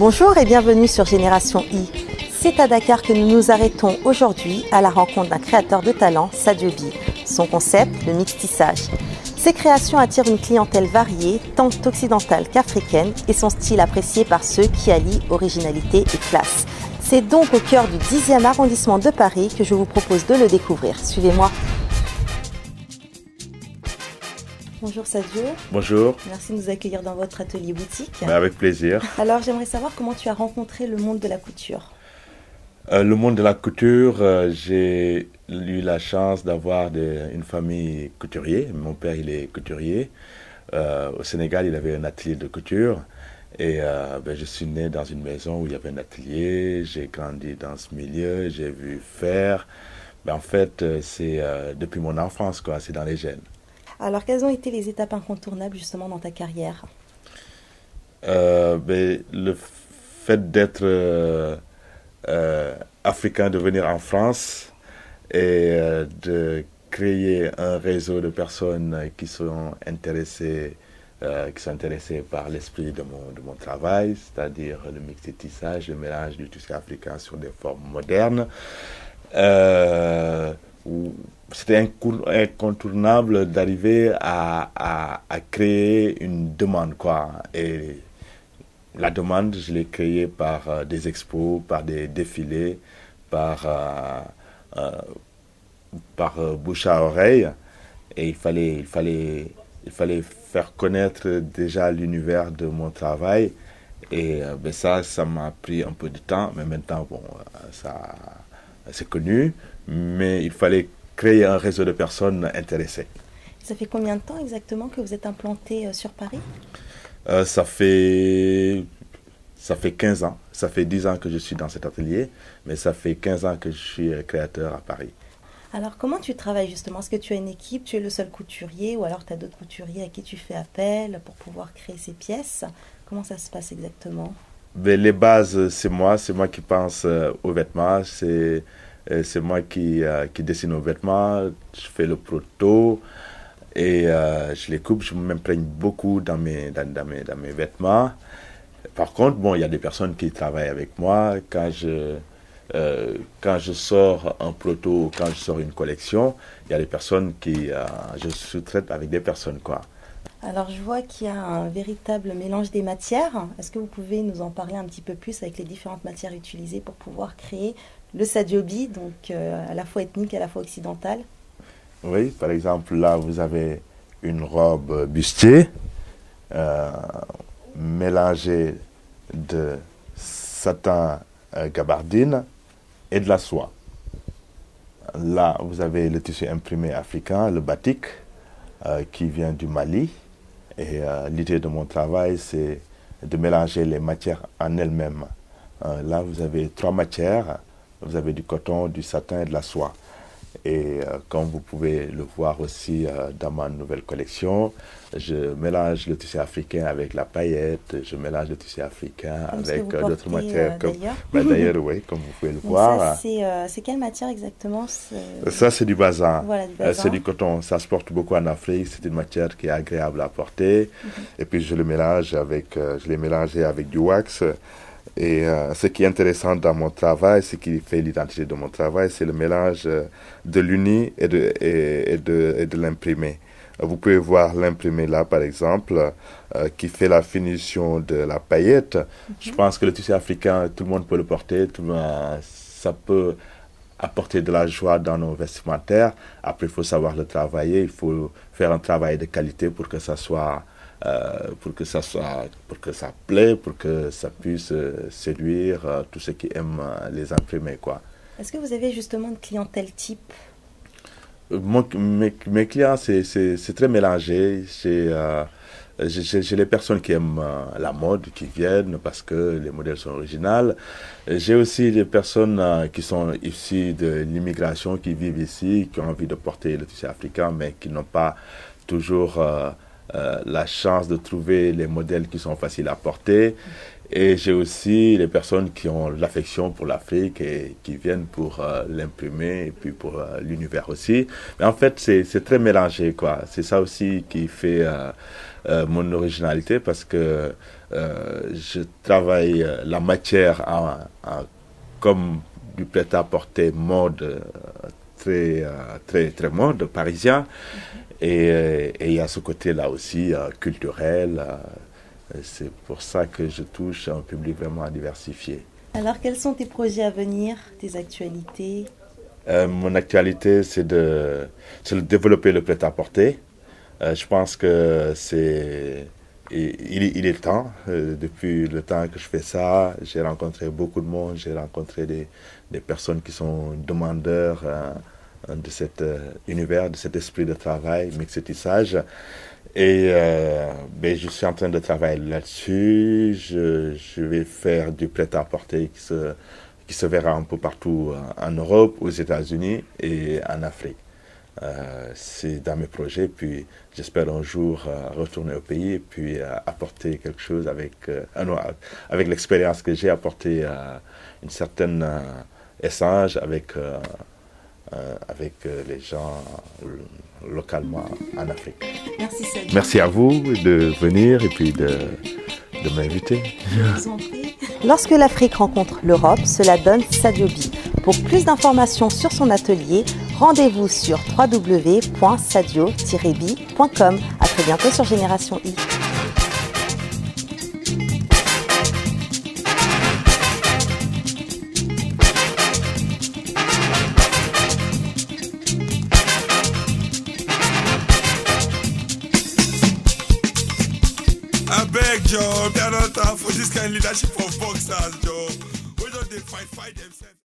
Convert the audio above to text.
Bonjour et bienvenue sur Génération I. C'est à Dakar que nous nous arrêtons aujourd'hui à la rencontre d'un créateur de talent, Sadio Bi. Son concept, le mixtissage. Ses créations attirent une clientèle variée, tant occidentale qu'africaine, et son style apprécié par ceux qui allient originalité et classe. C'est donc au cœur du 10e arrondissement de Paris que je vous propose de le découvrir. Suivez-moi. Bonjour Sadio. Bonjour. Merci de nous accueillir dans votre atelier boutique. Avec plaisir. Alors j'aimerais savoir comment tu as rencontré le monde de la couture. Le monde de la couture, j'ai eu la chance d'avoir une famille couturier. Mon père, il est couturier. Au Sénégal, il avait un atelier de couture. Et je suis né dans une maison où il y avait un atelier. J'ai grandi dans ce milieu, j'ai vu faire. En fait, c'est depuis mon enfance, quoi. C'est dans les gènes. Alors, quelles ont été les étapes incontournables justement dans ta carrière? Le fait d'être africain, de venir en France et de créer un réseau de personnes qui sont intéressées par l'esprit de mon travail, c'est-à-dire le mixtissage, le mélange du tissu africain sur des formes modernes. C'était incontournable d'arriver à créer une demande, quoi. Et la demande, je l'ai créée par des expos, par des défilés, par bouche à oreille. Et il fallait faire connaître déjà l'univers de mon travail. Et ça m'a pris un peu de temps, mais maintenant, c'est connu. Mais il fallait créer un réseau de personnes intéressées. Ça fait combien de temps exactement que vous êtes implanté sur Paris? Ça fait 15 ans. Ça fait 10 ans que je suis dans cet atelier, mais ça fait 15 ans que je suis créateur à Paris. Alors, comment tu travailles justement? Est-ce que tu as une équipe, tu es le seul couturier, ou alors tu as d'autres couturiers à qui tu fais appel pour pouvoir créer ces pièces? Comment ça se passe exactement? Les bases, c'est moi qui pense aux vêtements, c'est moi qui dessine aux vêtements, je fais le proto et je les coupe, je m'imprègne beaucoup dans mes vêtements. Par contre, il y a des personnes qui travaillent avec moi. Quand je sors un proto, quand je sors une collection, il y a des personnes je sous-traite avec des personnes, quoi. Alors, je vois qu'il y a un véritable mélange des matières. Est-ce que vous pouvez nous en parler un petit peu plus avec les différentes matières utilisées pour pouvoir créer le Sadio Bi, donc à la fois ethnique, à la fois occidentale? Oui, par exemple, là, vous avez une robe bustier mélangée de satin gabardine et de la soie. Là, vous avez le tissu imprimé africain, le batik, qui vient du Mali. Et l'idée de mon travail, c'est de mélanger les matières en elles-mêmes. Là, vous avez 3 matières. Vous avez du coton, du satin et de la soie. Et comme vous pouvez le voir aussi dans ma nouvelle collection, je mélange le tissu africain avec la paillette, je mélange le tissu africain avec d'autres matières. D'ailleurs, oui, comme vous pouvez le voir. C'est quelle matière exactement? Ça, c'est du bazin. Voilà, du bazin. C'est du coton. Ça se porte beaucoup en Afrique. C'est une matière qui est agréable à porter. Et puis, je les mélange avec du wax. Et ce qui est intéressant dans mon travail, ce qui fait l'identité de mon travail, c'est le mélange de l'uni et de l'imprimé. Vous pouvez voir l'imprimé là, par exemple, qui fait la finition de la paillette. Je pense que le tissu africain, tout le monde peut le porter. Ça peut apporter de la joie dans nos vestimentaires. Après, il faut savoir le travailler. Il faut faire un travail de qualité pour que ça plaît, pour que ça puisse séduire tous ceux qui aiment les imprimés, quoi. Est-ce que vous avez justement une clientèle type? Mes clients, c'est très mélangé. J'ai les personnes qui aiment la mode, qui viennent parce que les modèles sont originaux. J'ai aussi des personnes qui sont issues de l'immigration, qui vivent ici, qui ont envie de porter le tissu africain, mais qui n'ont pas toujours la chance de trouver les modèles qui sont faciles à porter. Et j'ai aussi les personnes qui ont l'affection pour l'Afrique et qui viennent pour l'imprimer et puis pour l'univers aussi. Mais en fait, c'est très mélangé, quoi. C'est ça aussi qui fait mon originalité parce que je travaille la matière comme du prêt-à-porter mode, très mode parisien. Et il y a ce côté-là aussi culturel. C'est pour ça que je touche un public vraiment diversifié. Alors, quels sont tes projets à venir, tes actualités? Mon actualité, c'est de développer le prêt-à-porter. Je pense que il est temps. Depuis le temps que je fais ça, j'ai rencontré beaucoup de monde. J'ai rencontré des personnes qui sont demandeurs de cet univers, de cet esprit de travail, mixetissage. Et je suis en train de travailler là-dessus. Je vais faire du prêt-à-porter qui se verra un peu partout en Europe, aux États-Unis et en Afrique. C'est dans mes projets. Puis j'espère un jour retourner au pays et puis apporter quelque chose avec l'expérience que j'ai, apporter une certaine échange avec les gens localement en Afrique. Merci Sadio. Merci à vous de venir et puis de m'inviter. Lorsque l'Afrique rencontre l'Europe, cela donne Sadio Bi. Pour plus d'informations sur son atelier, rendez-vous sur www.sadio-bi.com. À très bientôt sur Génération I. I beg, Joe, they are not time for this kind of leadership of boxers, Joe. We don't fight themselves.